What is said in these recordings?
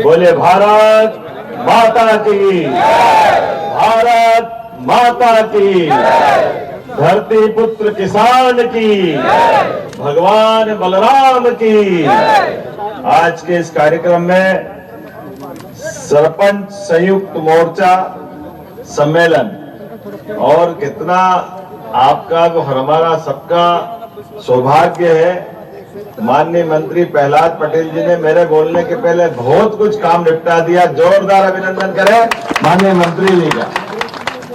बोले भारत माता की, भारत माता की, धरती पुत्र किसान की, भगवान बलराम की। आज के इस कार्यक्रम में सरपंच संयुक्त मोर्चा सम्मेलन और कितना आपका और हमारा सबका सौभाग्य है, माननीय मंत्री प्रहलाद पटेल जी ने मेरे बोलने के पहले बहुत कुछ काम निपटा दिया। जोरदार अभिनंदन करें माननीय मंत्री जी का।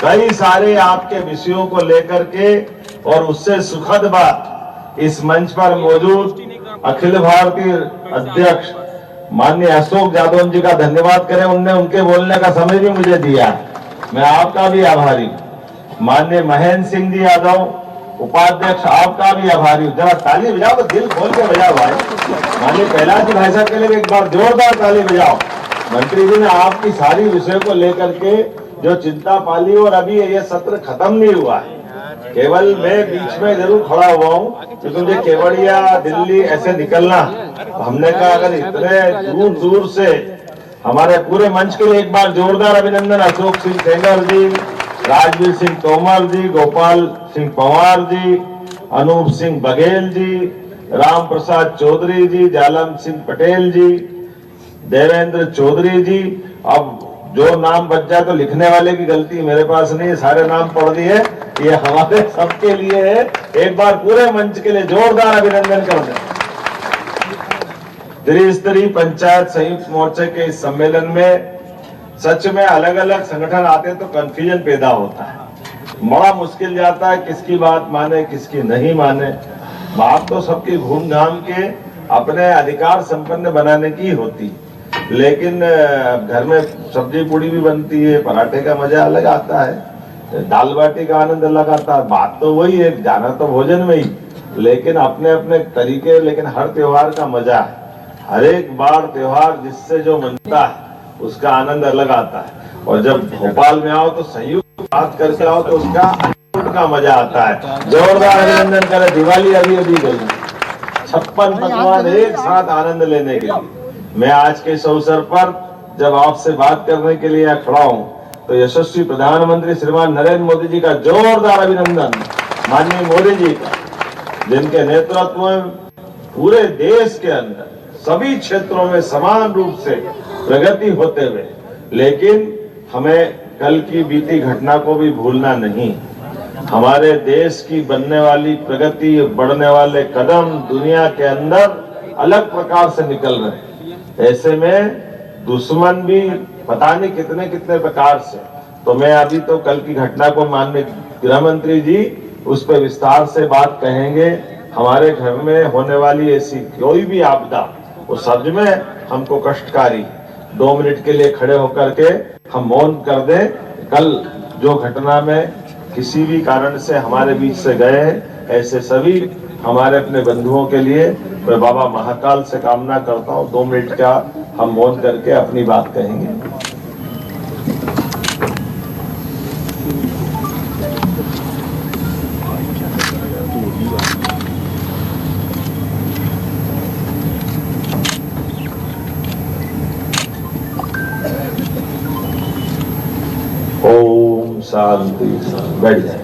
कई सारे आपके विषयों को लेकर के और उससे सुखद बात, इस मंच पर मौजूद अखिल भारतीय अध्यक्ष माननीय अशोक यादव जी का धन्यवाद करें, उनने उनके बोलने का समय भी मुझे दिया। मैं आपका भी आभारी। माननीय महेंद्र सिंह जी यादव उपाध्यक्ष, आपका भी आभारी हूँ। जरा ताली बजाओ, तो दिल खोल के बजाओ भाई। माननीय प्रहलाद जी भाई साहब के लिए एक बार जोरदार ताली बजाओ। मंत्री जी ने आपकी सारी विषय को लेकर के जो चिंता पाली, और अभी ये सत्र खत्म नहीं हुआ है, केवल मैं बीच में जरूर खड़ा हुआ हूँ क्योंकि मुझे केवड़िया दिल्ली ऐसे निकलना। हमने कहा अगर इतने दूर दूर से हमारे पूरे मंच के लिए एक बार जोरदार अभिनंदन। अशोक सिंह सेंगर जी, राजवीर सिंह तोमर जी, गोपाल सिंह पंवार जी, अनूप सिंह बघेल जी, राम प्रसाद चौधरी जी, जालम सिंह पटेल जी, देवेंद्र चौधरी जी। अब जो नाम बच जाए तो लिखने वाले की गलती मेरे पास नहीं है, सारे नाम पढ़ दिए, ये हमारे सबके लिए है। एक बार पूरे मंच के लिए जोरदार अभिनंदन कर दें। त्रिस्तरीय पंचायत संयुक्त मोर्चे के इस सम्मेलन में सच में अलग अलग संगठन आते तो कंफ्यूजन पैदा होता है, बड़ा मुश्किल जाता है किसकी बात माने किसकी नहीं माने। बात तो सबकी घूम घाम के अपने अधिकार संपन्न बनाने की होती, लेकिन घर में सब्जी पूड़ी भी बनती है, पराठे का मजा अलग आता है, दाल बाटी का आनंद अलग आता है। बात तो वही है, जाना तो भोजन में ही, लेकिन अपने अपने तरीके। लेकिन हर त्योहार का मजा है, हर एक बार त्योहार जिससे जो मनता है उसका आनंद अलग आता है। और जब भोपाल में आओ तो संयुक्त बात करके आओ तो उसका का मजा आता है। जोरदार अभिनंदन करें। दिवाली अभी अभी गई, 56 पकवान एक साथ आनंद लेने के लिए। मैं आज के इस अवसर पर जब आपसे बात करने के लिए खड़ा हूं तो यशस्वी प्रधानमंत्री श्रीमान नरेंद्र मोदी जी का जोरदार अभिनंदन। माननीय मोदी जी का, जिनके नेतृत्व में पूरे देश के अंदर सभी क्षेत्रों में समान रूप से प्रगति होते हुए, लेकिन हमें कल की बीती घटना को भी भूलना नहीं। हमारे देश की बनने वाली प्रगति, बढ़ने वाले कदम दुनिया के अंदर अलग प्रकार से निकल रहे हैं। ऐसे में दुश्मन भी पता नहीं कितने कितने प्रकार से। तो मैं अभी तो कल की घटना को माननीय गृह मंत्री जी उस पर विस्तार से बात कहेंगे। हमारे घर में होने वाली ऐसी कोई भी आपदा वो सच में हमको कष्टकारी। 2 मिनट के लिए खड़े होकर के हम मौन कर दें। कल जो घटना में किसी भी कारण से हमारे बीच से गए हैं, ऐसे सभी हमारे अपने बंधुओं के लिए मैं बाबा महाकाल से कामना करता हूँ 2 मिनट का हम मौन करके अपनी बात कहेंगे। ओम शांति। बैठ जाए।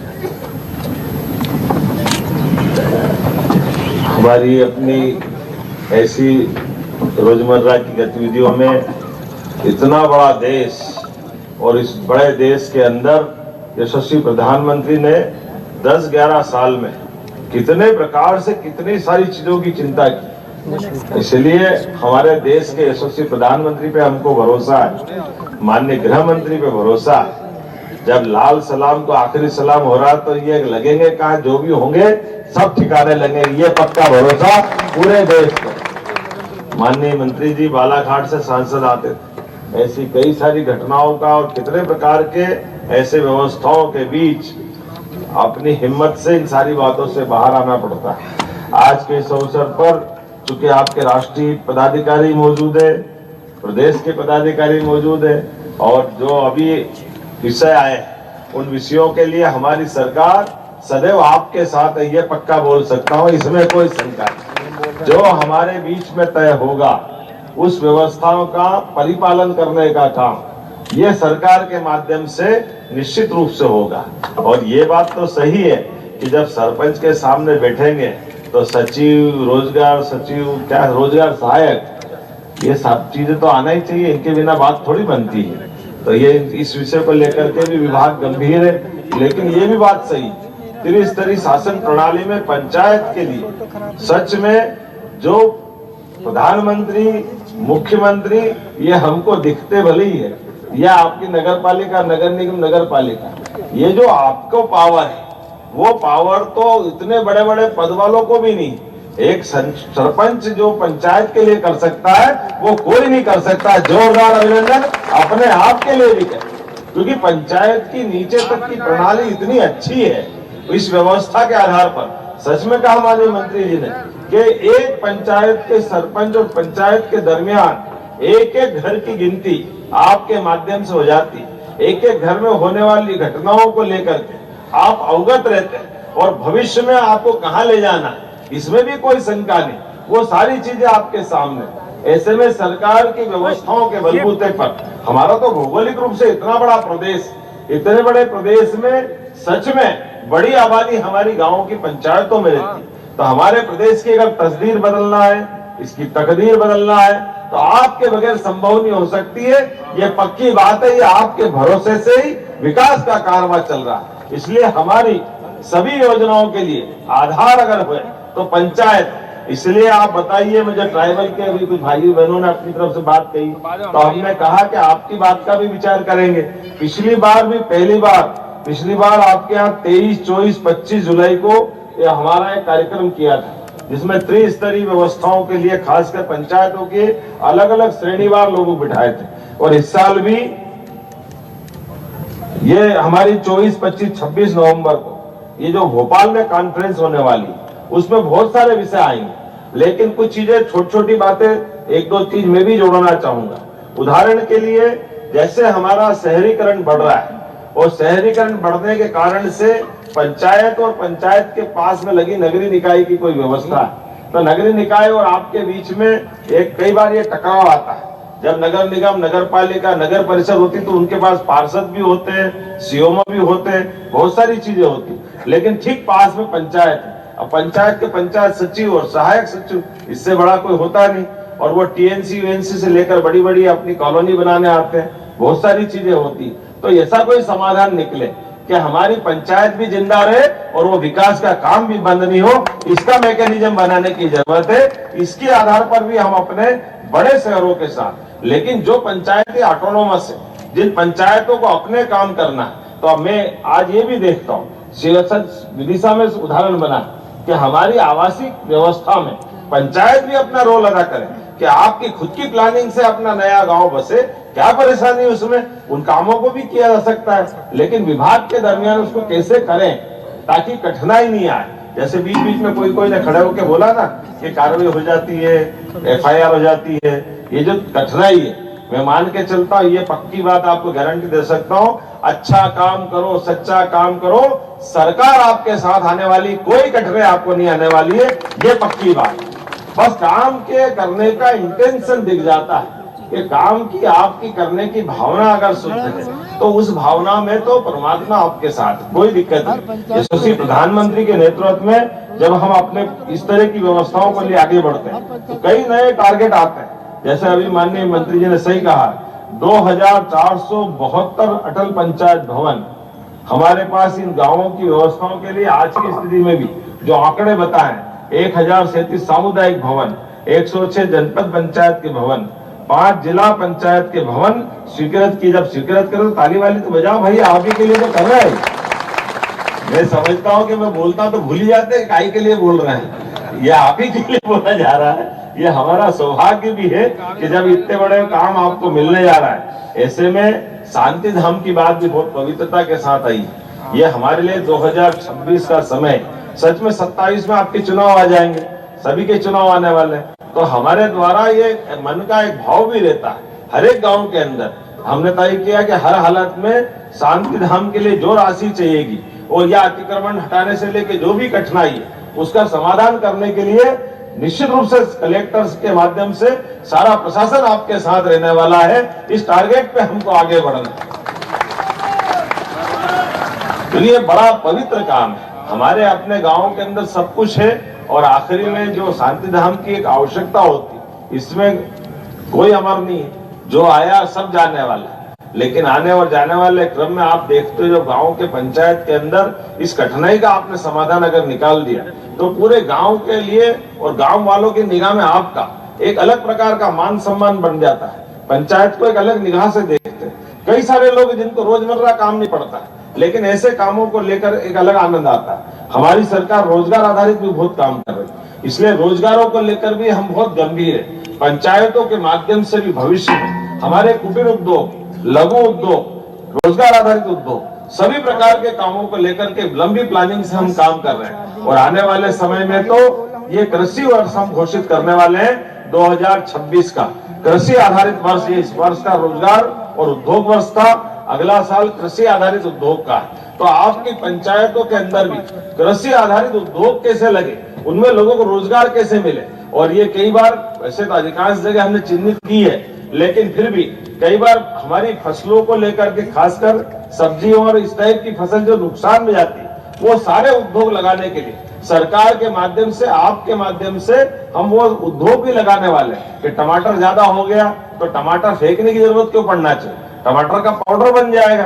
हमारी अपनी ऐसी रोजमर्रा की गतिविधियों में इतना बड़ा देश, और इस बड़े देश के अंदर यशस्वी प्रधानमंत्री ने 10-11 साल में कितने प्रकार से कितनी सारी चीजों की चिंता की। इसलिए हमारे देश के यशस्वी प्रधानमंत्री पे हमको भरोसा है, माननीय गृह मंत्री पे भरोसा है। जब लाल सलाम को आखिरी सलाम हो रहा तो ये लगेंगे कहा जो भी होंगे सब ठिकाने लगेंगे, ये पक्का भरोसा पूरे देश को। माननीय मंत्री जी बालाघाट से सांसद आते थे, ऐसी कई सारी घटनाओं का और कितने प्रकार के ऐसे व्यवस्थाओं के बीच अपनी हिम्मत से इन सारी बातों से बाहर आना पड़ता है। आज के इस अवसर पर चूंकि आपके राष्ट्रीय पदाधिकारी मौजूद है, प्रदेश के पदाधिकारी मौजूद है, और जो अभी विषय आए उन विषयों के लिए हमारी सरकार सदैव आपके साथ है, ये पक्का बोल सकता हूँ, इसमें कोई शंका नहीं। जो हमारे बीच में तय होगा उस व्यवस्थाओं का परिपालन करने का काम ये सरकार के माध्यम से निश्चित रूप से होगा। और ये बात तो सही है कि जब सरपंच के सामने बैठेंगे तो सचिव, रोजगार सचिव, क्या रोजगार सहायक, ये सब चीजें तो आना ही चाहिए, इनके बिना बात थोड़ी बनती है। तो ये इस विषय को लेकर के भी विभाग गंभीर है। लेकिन ये भी बात सही, त्रिस्तरीय शासन प्रणाली में पंचायत के लिए सच में जो प्रधानमंत्री, मुख्यमंत्री ये हमको दिखते भले ही है, या आपकी नगर पालिका, नगर निगम, नगर पालिका, ये जो आपको पावर है वो पावर तो इतने बड़े बड़े पद वालों को भी नहीं। एक सरपंच जो पंचायत के लिए कर सकता है वो कोई नहीं कर सकता। जोरदार अभिनंदन अपने आप के लिए भी कर, क्योंकि पंचायत की नीचे तक की प्रणाली इतनी अच्छी है। इस व्यवस्था के आधार पर सच में कहा माननीय मंत्री जी ने कि एक पंचायत के सरपंच और पंचायत के दरमियान एक एक घर की गिनती आपके माध्यम से हो जाती, एक एक घर में होने वाली घटनाओं को लेकर के आप अवगत रहते हैं और भविष्य में आपको कहां ले जाना इसमें भी कोई शंका नहीं, वो सारी चीजें आपके सामने। ऐसे में सरकार की व्यवस्थाओं के बलबूते पर हमारा तो भौगोलिक रूप से इतना बड़ा प्रदेश, इतने बड़े प्रदेश में सच में बड़ी आबादी हमारी गांवों की पंचायतों में रहती, तो हमारे प्रदेश की अगर तस्दीर बदलना है, इसकी तकदीर बदलना है तो आपके बगैर संभव नहीं हो सकती है। ये पक्की बात है, ये आपके भरोसे से ही विकास का कारवां चल रहा है। इसलिए हमारी सभी योजनाओं के लिए आधार अगर हुए तो पंचायत। इसलिए आप बताइए, मुझे ट्राइबल के अभी कुछ भाई बहनों ने अपनी तरफ से बात कही तो हमने कहा कि आपकी बात का भी विचार करेंगे। पिछली बार भी पिछली बार आपके यहाँ 23, 24, 25 जुलाई को ये हमारा एक कार्यक्रम किया था जिसमें त्रिस्तरीय व्यवस्थाओं के लिए खासकर पंचायतों के अलग अलग श्रेणीवार लोगों को बिठाए थे। और इस साल भी ये हमारी 24, 25, 26 नवंबर को ये जो भोपाल में कॉन्फ्रेंस होने वाली उसमें बहुत सारे विषय आएंगे, लेकिन कुछ चीजें छोटी छोटी बातें एक दो चीज मैं भी जोड़ना चाहूंगा। उदाहरण के लिए जैसे हमारा शहरीकरण बढ़ रहा है और शहरीकरण बढ़ने के कारण से पंचायत और पंचायत के पास में लगी नगरीय निकाय की कोई व्यवस्था है तो नगरीय निकाय और आपके बीच में एक कई बार ये टकराव आता है। जब नगर निगम, नगर पालिका, नगर परिषद होती तो उनके पास पार्षद भी होते हैं, सीओमओ भी होते हैं, बहुत सारी चीजें होती, लेकिन ठीक पास में पंचायत है। अब पंचायत के पंचायत सचिव और सहायक सचिव, इससे बड़ा कोई होता नहीं। और वो टीएनसी यूएनसी से लेकर बड़ी बड़ी अपनी कॉलोनी बनाने आते हैं, बहुत सारी चीजें होती। तो ऐसा कोई समाधान निकले कि हमारी पंचायत भी जिंदा रहे और वो विकास का काम भी बंद नहीं हो, इसका मैकेनिज्म बनाने की जरूरत है। इसके आधार पर भी हम अपने बड़े शहरों के साथ, लेकिन जो पंचायतें ऑटोनोमस है, जिन पंचायतों को अपने काम करना है, तो मैं आज ये भी देखता हूँ विदिशा में उदाहरण बना कि हमारी आवासीय व्यवस्था में पंचायत भी अपना रोल अदा करे कि आपकी खुद की प्लानिंग से अपना नया गांव बसे, क्या परेशानी उसमें, उन कामों को भी किया जा सकता है, लेकिन विभाग के दरमियान उसको कैसे करें ताकि कठिनाई नहीं आए। जैसे बीच बीच में कोई ने खड़े होकर बोला ना कि कार्रवाई हो जाती है, एफआईआर हो जाती है, ये जो कठिनाई है मैं मान के चलता हूँ, ये पक्की बात आपको गारंटी दे सकता हूँ। अच्छा काम करो, सच्चा काम करो, सरकार आपके साथ आने वाली, कोई कठिनाई आपको नहीं आने वाली है, ये पक्की बात। बस काम के करने का इंटेंशन दिख जाता है कि काम की आपकी करने की भावना अगर शुद्ध है तो उस भावना में तो परमात्मा आपके साथ, कोई दिक्कत नहीं। यशस्वी प्रधानमंत्री के नेतृत्व में जब हम अपने इस तरह की व्यवस्थाओं को लिए आगे बढ़ते हैं तो कई नए टारगेट आते हैं। जैसे अभी माननीय मंत्री जी ने सही कहा, 2472 अटल पंचायत भवन हमारे पास इन गांवों की व्यवस्थाओं के लिए आज की स्थिति में भी जो आंकड़े बताएं, 1037 सामुदायिक भवन, 106 जनपद पंचायत के भवन, 5 जिला पंचायत के भवन स्वीकृत की। जब स्वीकृत करो तो ताली वाली तो बजाओ भाई, आप ही के लिए तो कर रहे हैं। मैं समझता हूँ कि मैं बोलता तो भूल ही जाते हैं काहे के लिए बोल रहे हैं, ये आप ही के लिए बोला जा रहा है। ये हमारा सौभाग्य भी है कि जब इतने बड़े काम आपको मिलने जा रहा है, ऐसे में शांति धाम की बात भी बहुत पवित्रता के साथ आई। ये हमारे लिए 2026 का समय, सच में 27 में आपके चुनाव आ जाएंगे, सभी के चुनाव आने वाले हैं, तो हमारे द्वारा ये मन का एक भाव भी रहता है हर एक गांव के अंदर। हमने तय किया कि हर हालत में शांति धाम के लिए जो राशि चाहिएगी और या अतिक्रमण हटाने से लेके जो भी कठिनाई है उसका समाधान करने के लिए निश्चित रूप से कलेक्टर्स के माध्यम से सारा प्रशासन आपके साथ रहने वाला है। इस टारगेट पे हमको आगे बढ़ना है। तो ये बड़ा पवित्र काम है। हमारे अपने गांव के अंदर सब कुछ है और आखिरी में जो शांति धाम की एक आवश्यकता होती, इसमें कोई अमर नहीं है। जो आया सब जाने वाला है, लेकिन आने और जाने वाले क्रम में आप देखते हो जो गांव के पंचायत के अंदर इस कठिनाई का आपने समाधान अगर निकाल दिया तो पूरे गांव के लिए और गांव वालों की निगाह में आपका एक अलग प्रकार का मान सम्मान बन जाता है। पंचायत को एक अलग निगाह से देखते हैं। कई सारे लोग जिनको रोजमर्रा काम नहीं पड़ता है, लेकिन ऐसे कामों को लेकर एक अलग आनंद आता है। हमारी सरकार रोजगार आधारित भी बहुत काम कर रही है, इसलिए रोजगारों को लेकर भी हम बहुत गंभीर है। पंचायतों के माध्यम से भी भविष्य में हमारे कुटीर उद्योग, लघु उद्योग, रोजगार आधारित उद्योग, सभी प्रकार के कामों को लेकर के लंबी प्लानिंग से हम काम कर रहे हैं। और आने वाले समय में तो ये कृषि वर्ष हम घोषित करने वाले हैं 2026 का कृषि आधारित वर्ष। ये इस वर्ष का रोजगार और उद्योग वर्ष था, अगला साल कृषि आधारित उद्योग का है। तो आपकी पंचायतों के अंदर भी कृषि आधारित उद्योग कैसे लगे, उनमें लोगों को रोजगार कैसे मिले। और ये कई बार वैसे तो अधिकांश जगह हमने चिन्हित की है, लेकिन फिर भी कई बार हमारी फसलों को लेकर के खासकर सब्जियों और इस टाइप की फसल जो नुकसान में जाती है, वो सारे उद्योग लगाने के लिए सरकार के माध्यम से, आपके माध्यम से हम वो उद्योग भी लगाने वाले हैं कि टमाटर ज्यादा हो गया तो टमाटर फेंकने की जरूरत क्यों पड़ना चाहिए, टमाटर का पाउडर बन जाएगा।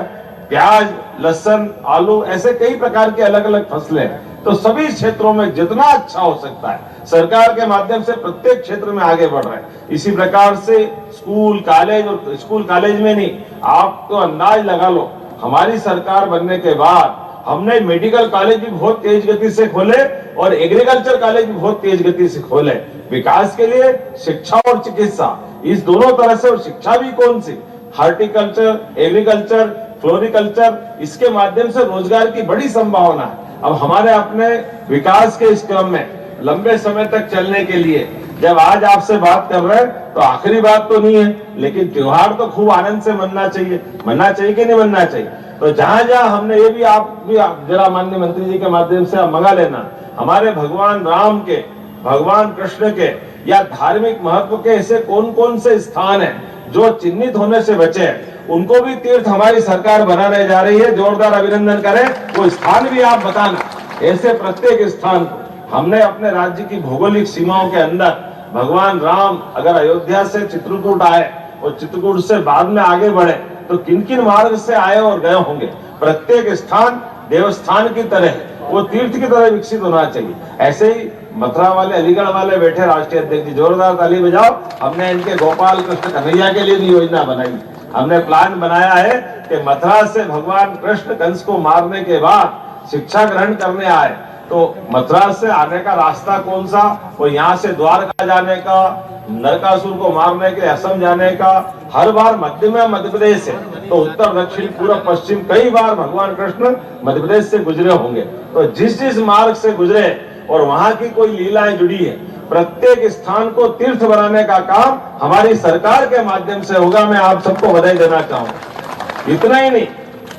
प्याज, लहसुन, आलू, ऐसे कई प्रकार के अलग अलग फसलें। तो सभी क्षेत्रों में जितना अच्छा हो सकता है सरकार के माध्यम से प्रत्येक क्षेत्र में आगे बढ़ रहे हैं। इसी प्रकार से स्कूल कॉलेज, और स्कूल कॉलेज में नहीं, आप तो अंदाज लगा लो, हमारी सरकार बनने के बाद हमने मेडिकल कॉलेज भी बहुत तेज गति से खोले और एग्रीकल्चर कॉलेज भी बहुत तेज गति से खोले। विकास के लिए शिक्षा और चिकित्सा, इस दोनों तरह से। और शिक्षा भी कौन सी, हार्टिकल्चर, एग्रीकल्चर, फ्लोरिकल्चर, इसके माध्यम से रोजगार की बड़ी संभावना है। अब हमारे अपने विकास के इस क्रम में लंबे समय तक चलने के लिए जब आज आपसे बात कर रहे हैं तो आखिरी बात तो नहीं है, लेकिन त्योहार तो खूब आनंद से मनना चाहिए। मनना चाहिए कि नहीं मनना चाहिए? तो जहां जहां हमने ये भी आप जरा माननीय मंत्री जी के माध्यम से आप मंगा लेना, हमारे भगवान राम के, भगवान कृष्ण के या धार्मिक महत्व के ऐसे कौन कौन से स्थान हैं जो चिन्हित होने से बचे हैं, उनको भी तीर्थ हमारी सरकार बनाने जा रही है। जोरदार अभिनंदन करें। वो स्थान भी आप बताना। ऐसे प्रत्येक स्थान को हमने अपने राज्य की भौगोलिक सीमाओं के अंदर, भगवान राम अगर अयोध्या से चित्रकूट आए और चित्रकूट से बाद में आगे बढ़े तो किन किन मार्ग से आए और गए होंगे, प्रत्येक स्थान देवस्थान की तरह, वो तीर्थ की तरह विकसित होना चाहिए। ऐसे ही मथुरा वाले, अलीगढ़ वाले बैठे राष्ट्रीय अध्यक्ष जी, जोरदार ताली बजाओ। हमने इनके गोपाल कृष्ण कन्हैया के लिए भी योजना बनाई। हमने प्लान बनाया है कि मथुरा से भगवान कृष्ण कंस को मारने के बाद शिक्षा ग्रहण करने आए, तो मथुरा से आने का रास्ता कौन सा, वो यहाँ से द्वारका जाने का, नरकासुर को मारने के असम जाने का। हर बार मध्य प्रदेश है, तो उत्तर, दक्षिण, पूर्व, पश्चिम, कई बार भगवान कृष्ण मध्य प्रदेश से गुजरे होंगे। तो जिस जिस मार्ग से गुजरे और वहां की कोई लीलाएं जुड़ी है, प्रत्येक स्थान को तीर्थ बनाने का काम हमारी सरकार के माध्यम से होगा। मैं आप सबको बधाई देना चाहूंगा। इतना ही नहीं,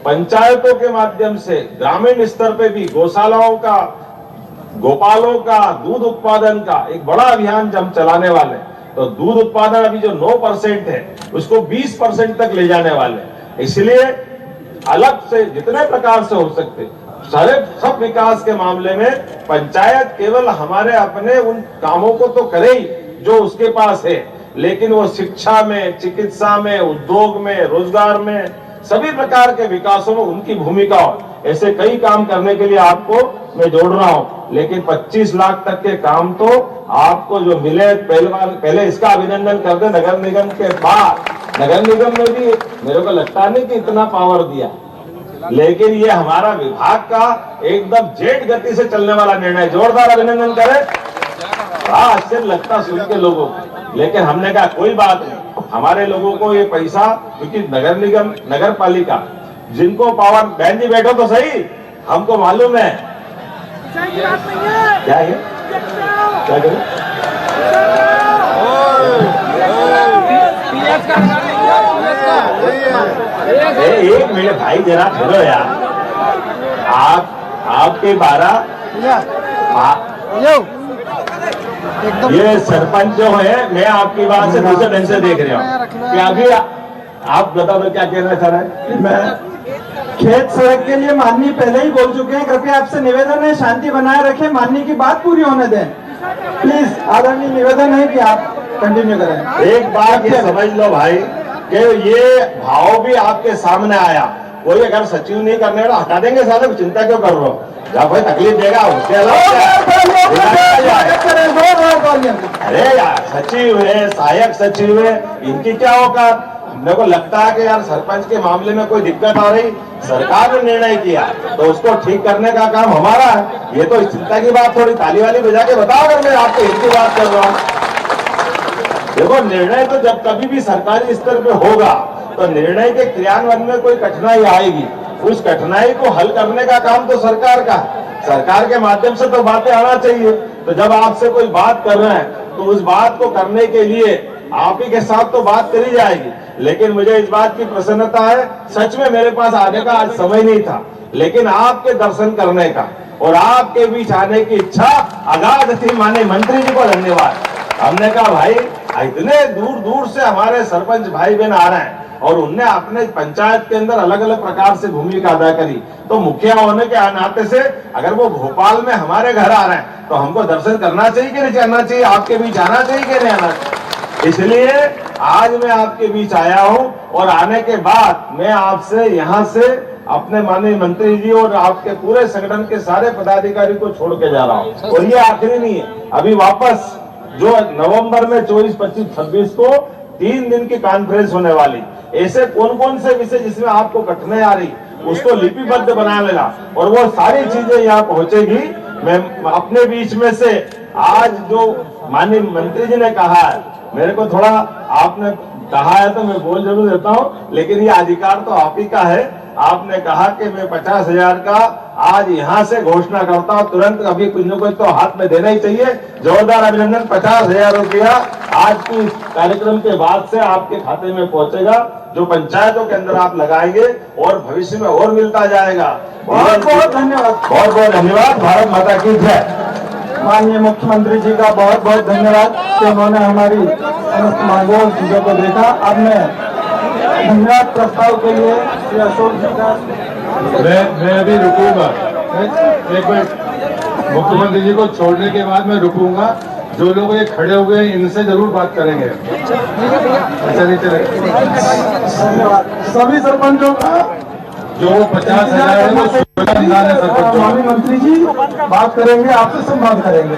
पंचायतों के माध्यम से ग्रामीण स्तर पे भी गौशालाओं का, गोपालों का दूध उत्पादन का एक बड़ा अभियान हम चलाने वाले हैं। तो दूध उत्पादन अभी जो 9% है उसको 20% तक ले जाने वाले। इसलिए अलग से जितने प्रकार से हो सकते सारे सब विकास के मामले में पंचायत केवल हमारे अपने उन कामों को तो करे ही जो उसके पास है, लेकिन वो शिक्षा में, चिकित्सा में, उद्योग में, रोजगार में, सभी प्रकार के विकासों में उनकी भूमिका हो। ऐसे कई काम करने के लिए आपको मैं जोड़ रहा हूं, लेकिन 25 लाख तक के काम तो आपको जो मिले, पहले इसका अभिनंदन कर दे। नगर निगम के बाद नगर निगम में भी मेरे को लगता नहीं कि इतना पावर दिया, लेकिन ये हमारा विभाग का एकदम जेट गति से चलने वाला निर्णय। जोरदार अभिनंदन करें। बड़ा आश्चर्य लगता सुन के लोगों को, लेकिन हमने कहा कोई बात नहीं, हमारे लोगों को ये पैसा, क्योंकि नगर निगम, नगर पालिका जिनको पावर, बहन जी बैठो तो सही, हमको मालूम है क्या है, क्या करें? एक मिनट भाई, जरा खड़ो यार। आपके 12 ये सरपंच जो है, मैं आपकी बात से दूसरे ढंग से देख रहा हूँ कि अभी आप बता दो क्या कहना चाह रहे हैं। मैं खेत सड़क के लिए माननीय पहले ही बोल चुके हैं, कृपया आपसे निवेदन है शांति बनाए रखें, माननीय की बात पूरी होने दें प्लीज। आदरणीय निवेदन है कि आप कंटिन्यू करें। एक बात ये समझ लो भाई कि ये भाव भी आपके सामने आया, कोई अगर सचिव नहीं करने वाला हटा देंगे साले, चिंता क्यों कर रहे हो, जब कोई तकलीफ देगा उसके अलावा। अरे यार सचिव है, सहायक सचिव है, इनकी क्या औकात। मेरे को लगता है कि यार सरपंच के मामले में कोई दिक्कत आ रही, सरकार ने निर्णय किया तो उसको ठीक करने का काम हमारा है। ये तो इस चिंता की बात थोड़ी ताली वाली बजा के बताओ, अगर मैं आपको इनकी बात कर रहा हूँ। देखो निर्णय तो जब कभी भी सरकारी स्तर पे होगा तो निर्णय के क्रियान्वयन में कोई कठिनाई आएगी, उस कठिनाई को हल करने का काम तो सरकार का, सरकार के माध्यम से तो बातें आना चाहिए। तो जब आपसे कोई बात कर रहे हैं तो उस बात को करने के लिए आप ही के साथ तो बात करी जाएगी। लेकिन मुझे इस बात की प्रसन्नता है, सच में मेरे पास आने का आज समय नहीं था, लेकिन आपके दर्शन करने का और आपके बीच आने की इच्छा अगाध थी। माननीय मंत्री जी को धन्यवाद। हमने कहा भाई इतने दूर दूर से हमारे सरपंच भाई बहन आ रहे हैं और उनने अपने पंचायत के अंदर अलग अलग प्रकार से भूमिका अदा करी, तो मुखिया होने के नाते से अगर वो भोपाल में हमारे घर आ रहे हैं तो हमको दर्शन करना चाहिए कि नहीं करना चाहिए, आपके बीच आना चाहिए कि नहीं आना चाहिए। इसलिए आज मैं आपके बीच आया हूं और आने के बाद मैं आपसे यहाँ से अपने माननीय मंत्री जी और आपके पूरे संगठन के सारे पदाधिकारी को छोड़ के जा रहा हूँ। और ये आखिरी नहीं है, अभी वापस जो नवंबर में 24, 25, 26 को 3 दिन की कॉन्फ्रेंस होने वाली, ऐसे कौन कौन से विषय जिसमें आपको कठिनाई आ रही उसको लिपिबद्ध बना लेना और वो सारी चीजें यहाँ पहुंचेगी। मैं अपने बीच में से आज जो माननीय मंत्री जी ने कहा है, मेरे को थोड़ा आपने कहा है तो मैं बोल जरूर देता हूँ, लेकिन ये अधिकार तो आप ही का है। आपने कहा कि मैं 50,000 का आज यहाँ से घोषणा करता हूँ, तुरंत अभी कुछ न कुछ तो हाथ में देना ही चाहिए। जोरदार अभिनंदन। 50,000 रुपया आज की कार्यक्रम के बाद से आपके खाते में पहुंचेगा, जो पंचायतों के अंदर आप लगाएंगे और भविष्य में और मिलता जाएगा। बहुत बहुत धन्यवाद। बहुत बहुत धन्यवाद। भारत माता की जय। माननीय मुख्यमंत्री जी का बहुत बहुत धन्यवाद कि उन्होंने हमारी समस्त मांगों चीजों को देखा। अब मैं धन्यवाद प्रस्ताव के लिए श्री अशोक जी का मैं अभी रुकूंगा, एक मिनट मुख्यमंत्री जी को छोड़ने के बाद मैं रुकूंगा। जो लोग ये खड़े हुए हैं इनसे जरूर बात करेंगे। अच्छा नहीं चलेगा। धन्यवाद सभी सरपंचों का। जो 50,000 है वो शुभकामनाएं है सरपंचों। माननीय मंत्री जी बात करेंगे, आपसे संवाद करेंगे।